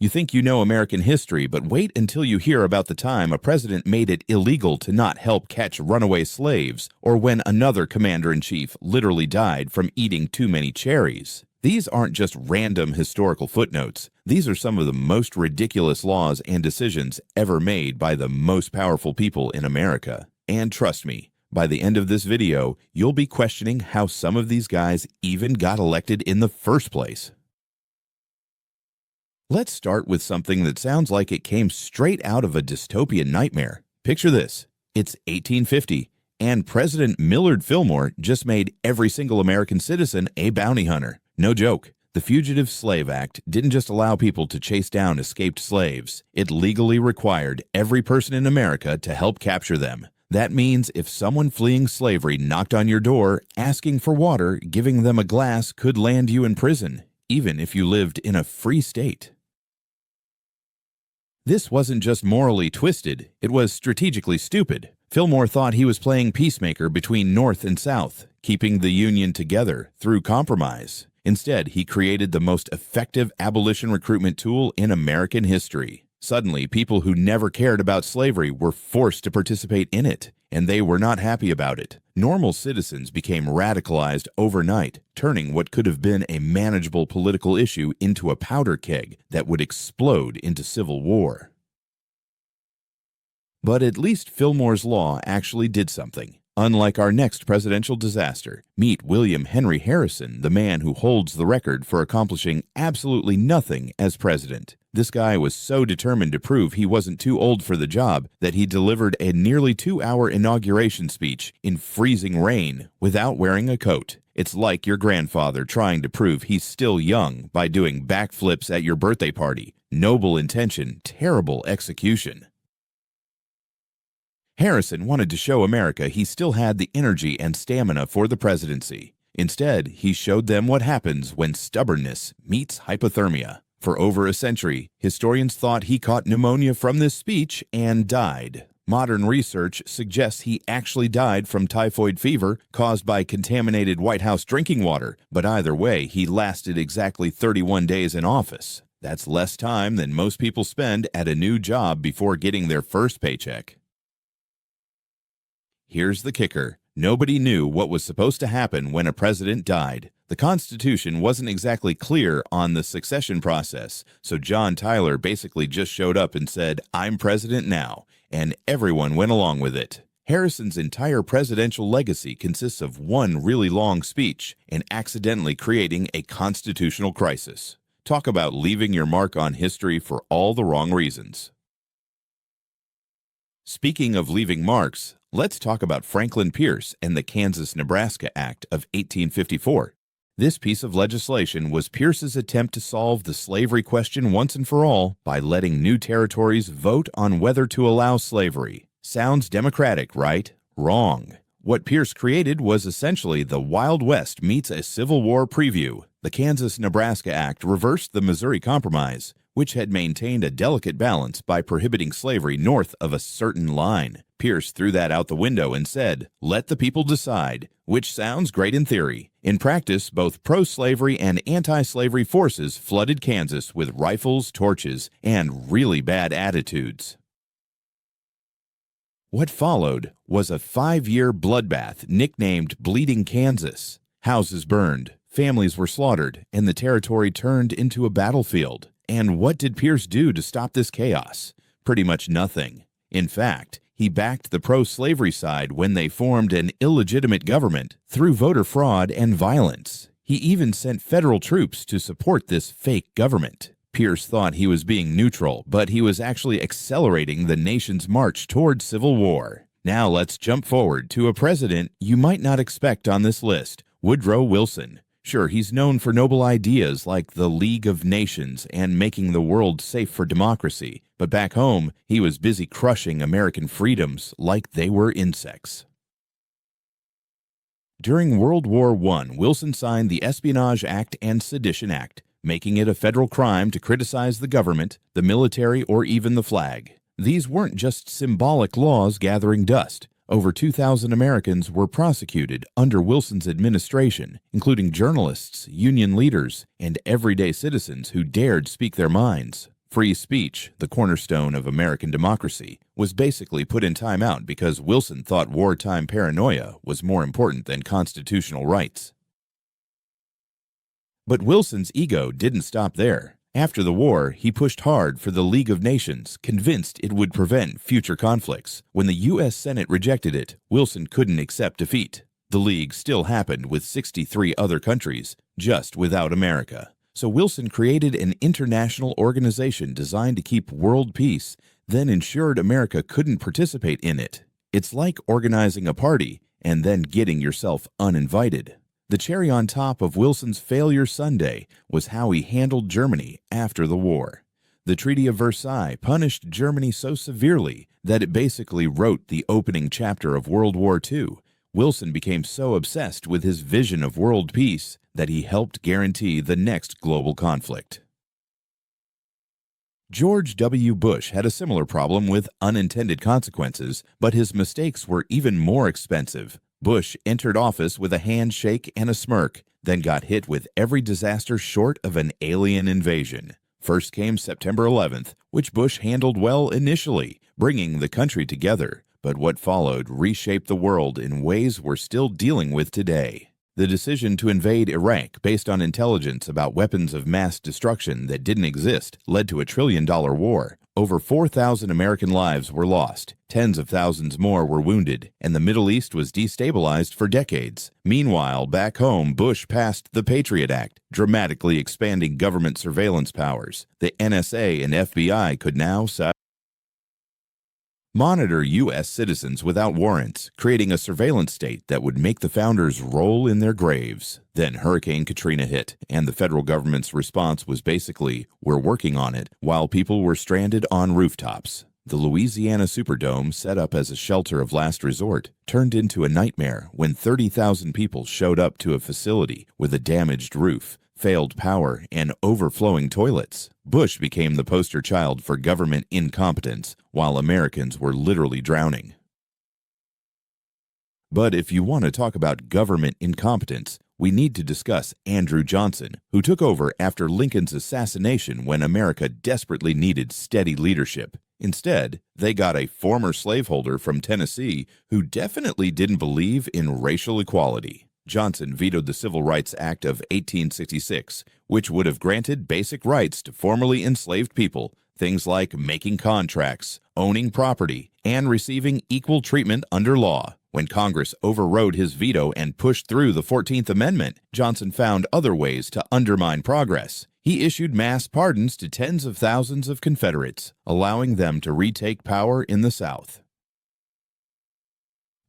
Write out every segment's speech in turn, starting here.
You think you know American history, but wait until you hear about the time a president made it illegal to not help catch runaway slaves, or when another commander-in-chief literally died from eating too many cherries. These aren't just random historical footnotes. These are some of the most ridiculous laws and decisions ever made by the most powerful people in America. And trust me, by the end of this video, you'll be questioning how some of these guys even got elected in the first place. Let's start with something that sounds like it came straight out of a dystopian nightmare. Picture this. It's 1850, and President Millard Fillmore just made every single American citizen a bounty hunter. No joke. The Fugitive Slave Act didn't just allow people to chase down escaped slaves. It legally required every person in America to help capture them. That means if someone fleeing slavery knocked on your door asking for water, giving them a glass could land you in prison, even if you lived in a free state. This wasn't just morally twisted, it was strategically stupid. Fillmore thought he was playing peacemaker between North and South, keeping the Union together through compromise. Instead, he created the most effective abolition recruitment tool in American history. Suddenly, people who never cared about slavery were forced to participate in it, and they were not happy about it. Normal citizens became radicalized overnight, turning what could have been a manageable political issue into a powder keg that would explode into civil war. But at least Fillmore's law actually did something. Unlike our next presidential disaster, meet William Henry Harrison, the man who holds the record for accomplishing absolutely nothing as president. This guy was so determined to prove he wasn't too old for the job that he delivered a nearly 2-hour inauguration speech in freezing rain without wearing a coat. It's like your grandfather trying to prove he's still young by doing backflips at your birthday party. Noble intention, terrible execution. Harrison wanted to show America he still had the energy and stamina for the presidency. Instead, he showed them what happens when stubbornness meets hypothermia. For over a century, historians thought he caught pneumonia from this speech and died. Modern research suggests he actually died from typhoid fever caused by contaminated White House drinking water, but either way, he lasted exactly 31 days in office. That's less time than most people spend at a new job before getting their first paycheck. Here's the kicker. Nobody knew what was supposed to happen when a president died. The Constitution wasn't exactly clear on the succession process, so John Tyler basically just showed up and said, "I'm president now," and everyone went along with it. Harrison's entire presidential legacy consists of one really long speech and accidentally creating a constitutional crisis. Talk about leaving your mark on history for all the wrong reasons. Speaking of leaving marks, let's talk about Franklin Pierce and the Kansas-Nebraska Act of 1854. This piece of legislation was Pierce's attempt to solve the slavery question once and for all by letting new territories vote on whether to allow slavery. Sounds democratic, right? Wrong. What Pierce created was essentially the Wild West meets a Civil War preview. The Kansas-Nebraska Act reversed the Missouri Compromise, which had maintained a delicate balance by prohibiting slavery north of a certain line. Pierce threw that out the window and said, "Let the people decide," which sounds great in theory. In practice, both pro-slavery and anti-slavery forces flooded Kansas with rifles, torches, and really bad attitudes. What followed was a 5-year bloodbath nicknamed Bleeding Kansas. Houses burned, families were slaughtered, and the territory turned into a battlefield. And what did Pierce do to stop this chaos? Pretty much nothing. In fact, he backed the pro-slavery side when they formed an illegitimate government through voter fraud and violence. He even sent federal troops to support this fake government. Pierce thought he was being neutral, but he was actually accelerating the nation's march toward civil war. Now let's jump forward to a president you might not expect on this list, Woodrow Wilson. Sure, he's known for noble ideas like the League of Nations and making the world safe for democracy, but back home, he was busy crushing American freedoms like they were insects. During World War I, Wilson signed the Espionage Act and Sedition Act, making it a federal crime to criticize the government, the military, or even the flag. These weren't just symbolic laws gathering dust. Over 2,000 Americans were prosecuted under Wilson's administration, including journalists, union leaders, and everyday citizens who dared speak their minds. Free speech, the cornerstone of American democracy, was basically put in timeout because Wilson thought wartime paranoia was more important than constitutional rights. But Wilson's ego didn't stop there. After the war, he pushed hard for the League of Nations, convinced it would prevent future conflicts. When the U.S. Senate rejected it, Wilson couldn't accept defeat. The League still happened with 63 other countries, just without America. So Wilson created an international organization designed to keep world peace, then ensured America couldn't participate in it. It's like organizing a party and then getting yourself uninvited. The cherry on top of Wilson's failure Sunday was how he handled Germany after the war. The Treaty of Versailles punished Germany so severely that it basically wrote the opening chapter of World War II. Wilson became so obsessed with his vision of world peace that he helped guarantee the next global conflict. George W. Bush had a similar problem with unintended consequences, but his mistakes were even more expensive. Bush entered office with a handshake and a smirk, then got hit with every disaster short of an alien invasion. First came September 11th, which Bush handled well initially, bringing the country together, but what followed reshaped the world in ways we're still dealing with today. The decision to invade Iraq based on intelligence about weapons of mass destruction that didn't exist led to a trillion-dollar war. Over 4,000 American lives were lost, tens of thousands more were wounded, and the Middle East was destabilized for decades. Meanwhile, back home, Bush passed the Patriot Act, dramatically expanding government surveillance powers. The NSA and FBI could now monitor U.S. citizens without warrants, creating a surveillance state that would make the founders roll in their graves. Then Hurricane Katrina hit, and the federal government's response was basically, "We're working on it," while people were stranded on rooftops. The Louisiana Superdome, set up as a shelter of last resort, turned into a nightmare when 30,000 people showed up to a facility with a damaged roof, failed power, and overflowing toilets. Bush became the poster child for government incompetence, while Americans were literally drowning. But if you want to talk about government incompetence, we need to discuss Andrew Johnson, who took over after Lincoln's assassination when America desperately needed steady leadership. Instead, they got a former slaveholder from Tennessee who definitely didn't believe in racial equality. Johnson vetoed the Civil Rights Act of 1866, which would have granted basic rights to formerly enslaved people, things like making contracts, owning property, and receiving equal treatment under law. When Congress overrode his veto and pushed through the 14th Amendment, Johnson found other ways to undermine progress. He issued mass pardons to tens of thousands of Confederates, allowing them to retake power in the South.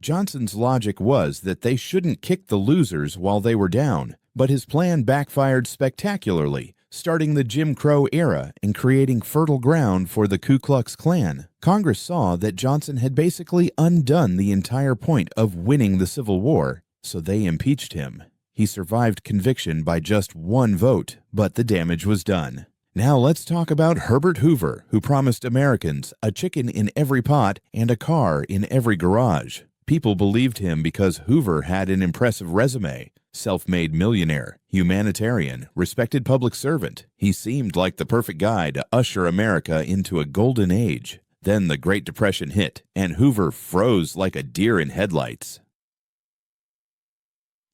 Johnson's logic was that they shouldn't kick the losers while they were down, but his plan backfired spectacularly, starting the Jim Crow era and creating fertile ground for the Ku Klux Klan. Congress saw that Johnson had basically undone the entire point of winning the Civil War, so they impeached him. He survived conviction by just one vote, but the damage was done. Now let's talk about Herbert Hoover, who promised Americans a chicken in every pot and a car in every garage. People believed him because Hoover had an impressive resume. Self-made millionaire, humanitarian, respected public servant. He seemed like the perfect guy to usher America into a golden age. Then the Great Depression hit, and Hoover froze like a deer in headlights.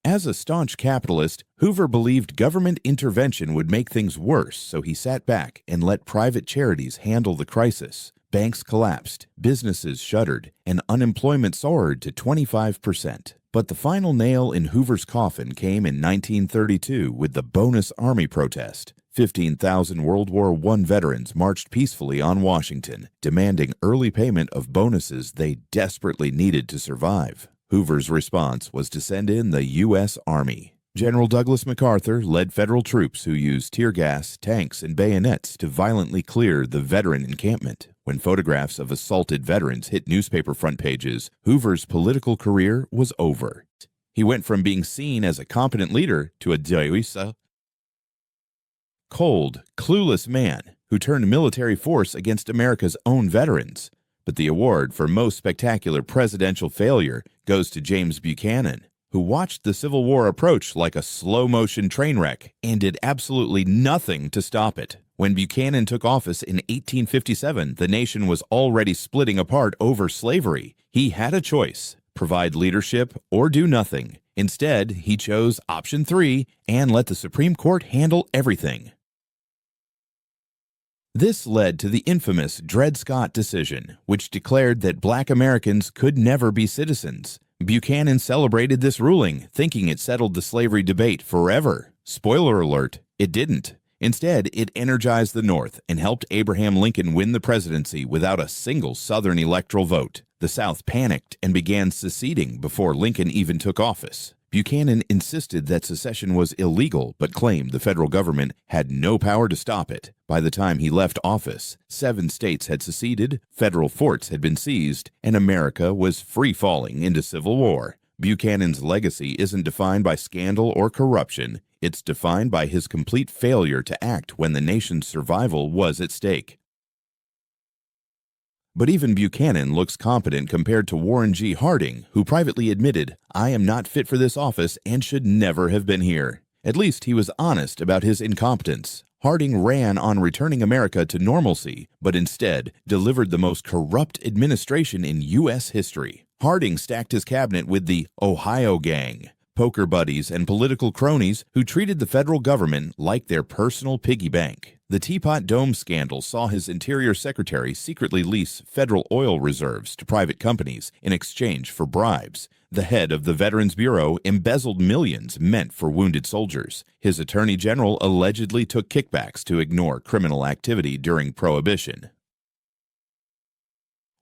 As a staunch capitalist, Hoover believed government intervention would make things worse, so he sat back and let private charities handle the crisis. Banks collapsed, businesses shuttered, and unemployment soared to 25%. But the final nail in Hoover's coffin came in 1932 with the Bonus Army protest. 15,000 World War I veterans marched peacefully on Washington, demanding early payment of bonuses they desperately needed to survive. Hoover's response was to send in the U.S. Army. General Douglas MacArthur led federal troops who used tear gas, tanks, and bayonets to violently clear the veteran encampment. When photographs of assaulted veterans hit newspaper front pages, Hoover's political career was over. He went from being seen as a competent leader to a cold, clueless man who turned military force against America's own veterans. But the award for most spectacular presidential failure goes to James Buchanan, who watched the Civil War approach like a slow-motion train wreck and did absolutely nothing to stop it. When Buchanan took office in 1857, the nation was already splitting apart over slavery. He had a choice: provide leadership or do nothing. Instead, he chose option 3 and let the Supreme Court handle everything. This led to the infamous Dred Scott decision, which declared that Black Americans could never be citizens. Buchanan celebrated this ruling, thinking it settled the slavery debate forever. Spoiler alert, it didn't. Instead, it energized the North and helped Abraham Lincoln win the presidency without a single Southern electoral vote. The South panicked and began seceding before Lincoln even took office. Buchanan insisted that secession was illegal, but claimed the federal government had no power to stop it. By the time he left office, 7 states had seceded, federal forts had been seized, and America was free-falling into civil war. Buchanan's legacy isn't defined by scandal or corruption. It's defined by his complete failure to act when the nation's survival was at stake. But even Buchanan looks competent compared to Warren G. Harding, who privately admitted, "I am not fit for this office and should never have been here." At least he was honest about his incompetence. Harding ran on returning America to normalcy, but instead delivered the most corrupt administration in U.S. history. Harding stacked his cabinet with the Ohio Gang, poker buddies and political cronies who treated the federal government like their personal piggy bank. The Teapot Dome scandal saw his Interior Secretary secretly lease federal oil reserves to private companies in exchange for bribes. The head of the Veterans Bureau embezzled millions meant for wounded soldiers. His Attorney General allegedly took kickbacks to ignore criminal activity during Prohibition.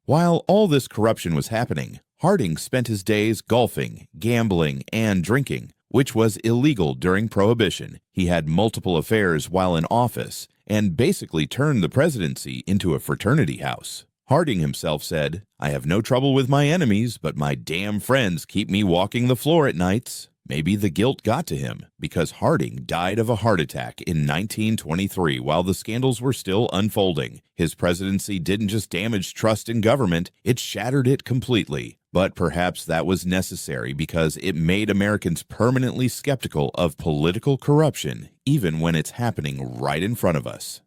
While all this corruption was happening, Harding spent his days golfing, gambling, and drinking, which was illegal during Prohibition. He had multiple affairs while in office and basically turned the presidency into a fraternity house. Harding himself said, "I have no trouble with my enemies, but my damn friends keep me walking the floor at nights." Maybe the guilt got to him, because Harding died of a heart attack in 1923 while the scandals were still unfolding. His presidency didn't just damage trust in government, it shattered it completely. But perhaps that was necessary because it made Americans permanently skeptical of political corruption, even when it's happening right in front of us.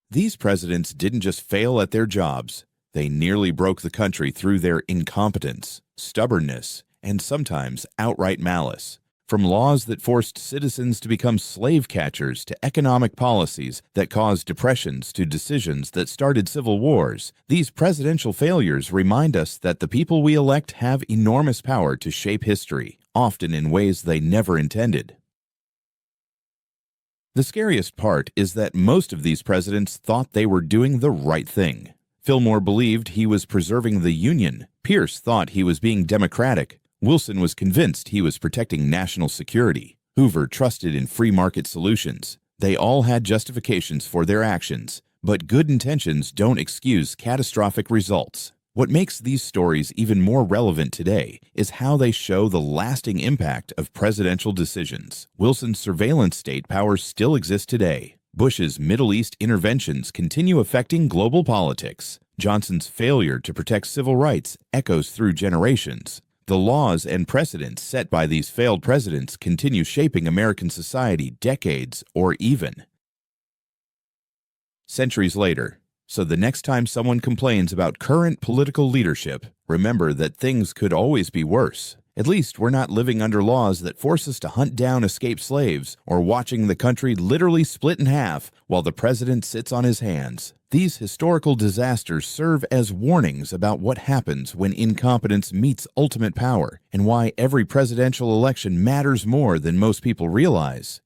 These presidents didn't just fail at their jobs, they nearly broke the country through their incompetence, stubbornness, and sometimes outright malice. From laws that forced citizens to become slave catchers to economic policies that caused depressions to decisions that started civil wars, these presidential failures remind us that the people we elect have enormous power to shape history, often in ways they never intended. The scariest part is that most of these presidents thought they were doing the right thing. Fillmore believed he was preserving the Union. Pierce thought he was being democratic. Wilson was convinced he was protecting national security. Hoover trusted in free market solutions. They all had justifications for their actions, but good intentions don't excuse catastrophic results. What makes these stories even more relevant today is how they show the lasting impact of presidential decisions. Wilson's surveillance state powers still exist today. Bush's Middle East interventions continue affecting global politics. Johnson's failure to protect civil rights echoes through generations. The laws and precedents set by these failed presidents continue shaping American society decades or even centuries later. So the next time someone complains about current political leadership, remember that things could always be worse. At least we're not living under laws that force us to hunt down escaped slaves or watching the country literally split in half while the president sits on his hands. These historical disasters serve as warnings about what happens when incompetence meets ultimate power and why every presidential election matters more than most people realize.